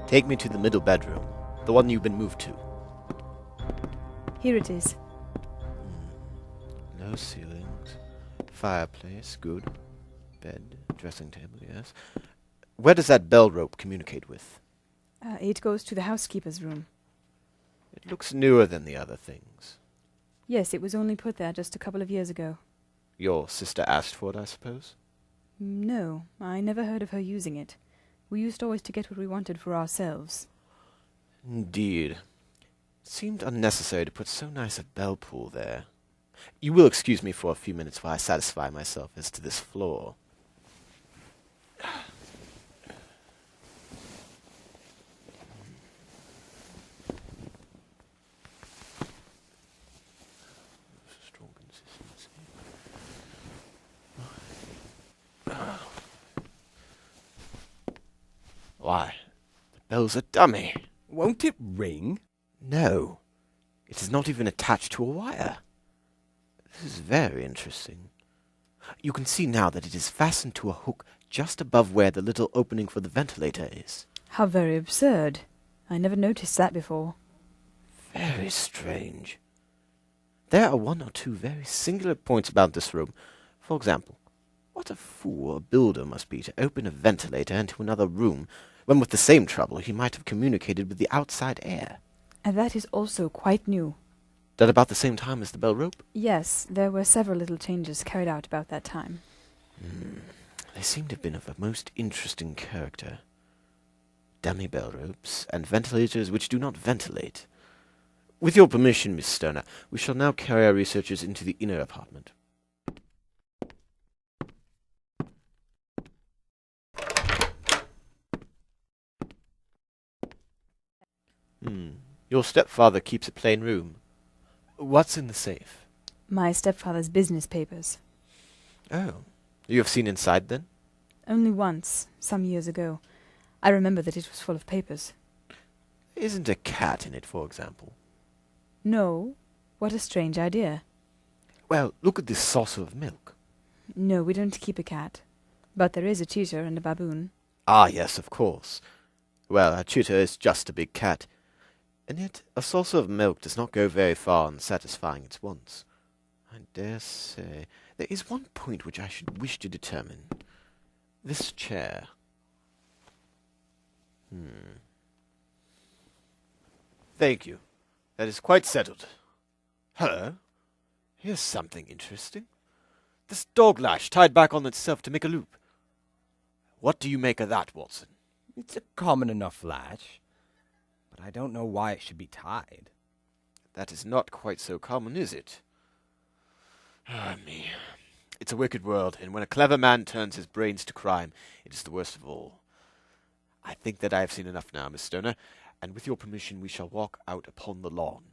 Take me to the middle bedroom, the one you've been moved to. Here it is. No ceilings. Fireplace, good. Bed, dressing table, yes. Where does that bell rope communicate with? It goes to the housekeeper's room. It looks newer than the other things. Yes, it was only put there just a couple of years ago. Your sister asked for it, I suppose? No, I never heard of her using it. We used always to get what we wanted for ourselves. Indeed. It seemed unnecessary to put so nice a bell pull there. You will excuse me for a few minutes while I satisfy myself as to this floor. Strong consistency. Why, the bell's a dummy. Won't it ring? No, it is not even attached to a wire. This is very interesting. You can see now that it is fastened to a hook just above where the little opening for the ventilator is. How very absurd. I never noticed that before. Very strange. There are one or two very singular points about this room. For example, what a fool a builder must be to open a ventilator into another room, when with the same trouble he might have communicated with the outside air. And that is also quite new. Done about the same time as the bell rope? Yes, there were several little changes carried out about that time. They seem to have been of a most interesting character. Dummy bell ropes, and ventilators which do not ventilate. With your permission, Miss Stoner, we shall now carry our researches into the inner apartment. Your stepfather keeps a plain room. What's in the safe? My stepfather's business papers. Oh, you have seen inside, then? Only once, some years ago. I remember that it was full of papers. Isn't a cat in it, for example? No? What a strange idea. Well, look at this saucer of milk. No, we don't keep a cat. But there is a cheetah and a baboon. Ah, yes, of course. Well, a cheetah is just a big cat. And yet a saucer of milk does not go very far in satisfying its wants. I dare say there is one point which I should wish to determine. This chair. Thank you. That is quite settled. Hello. Here's something interesting. This dog lash tied back on itself to make a loop. What do you make of that, Watson? It's a common enough latch, but I don't know why it should be tied. That is not quite so common, is it? Ah, me. It's a wicked world, and when a clever man turns his brains to crime, it is the worst of all. I think that I have seen enough now, Miss Stoner, and with your permission we shall walk out upon the lawn.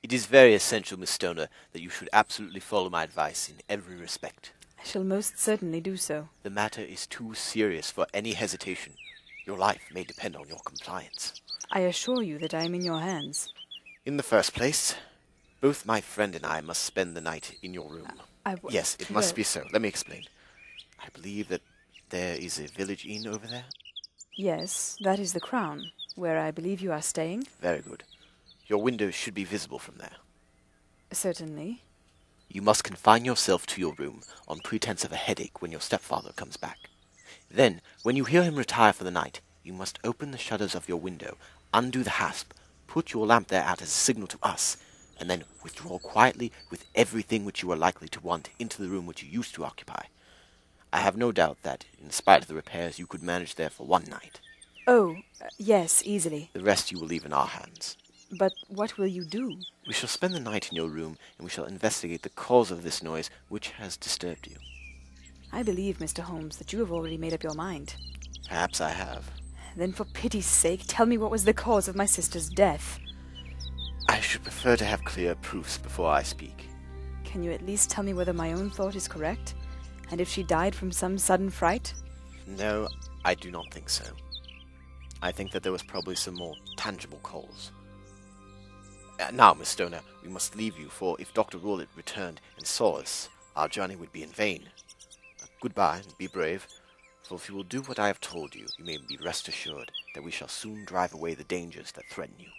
It is very essential, Miss Stoner, that you should absolutely follow my advice in every respect. I shall most certainly do so. The matter is too serious for any hesitation. Your life may depend on your compliance. I assure you that I am in your hands. In the first place, both my friend and I must spend the night in your room. Yes, it must be so. Let me explain. I believe that there is a village inn over there. Yes, that is the Crown, where I believe you are staying. Very good. Your windows should be visible from there. Certainly. You must confine yourself to your room on pretense of a headache when your stepfather comes back. Then, when you hear him retire for the night, you must open the shutters of your window, undo the hasp, put your lamp there out as a signal to us, and then withdraw quietly with everything which you are likely to want into the room which you used to occupy. I have no doubt that, in spite of the repairs, you could manage there for one night. Oh, yes, easily. The rest you will leave in our hands. But what will you do? We shall spend the night in your room, and we shall investigate the cause of this noise which has disturbed you. I believe, Mr. Holmes, that you have already made up your mind. Perhaps I have. Then for pity's sake, tell me what was the cause of my sister's death. I should prefer to have clear proofs before I speak. Can you at least tell me whether my own thought is correct? And if she died from some sudden fright? No, I do not think so. I think that there was probably some more tangible cause. Now, Miss Stoner, we must leave you, for if Dr. Rawlett returned and saw us, our journey would be in vain. Goodbye, and be brave, For if you will do what I have told you, you may be rest assured that we shall soon drive away the dangers that threaten you.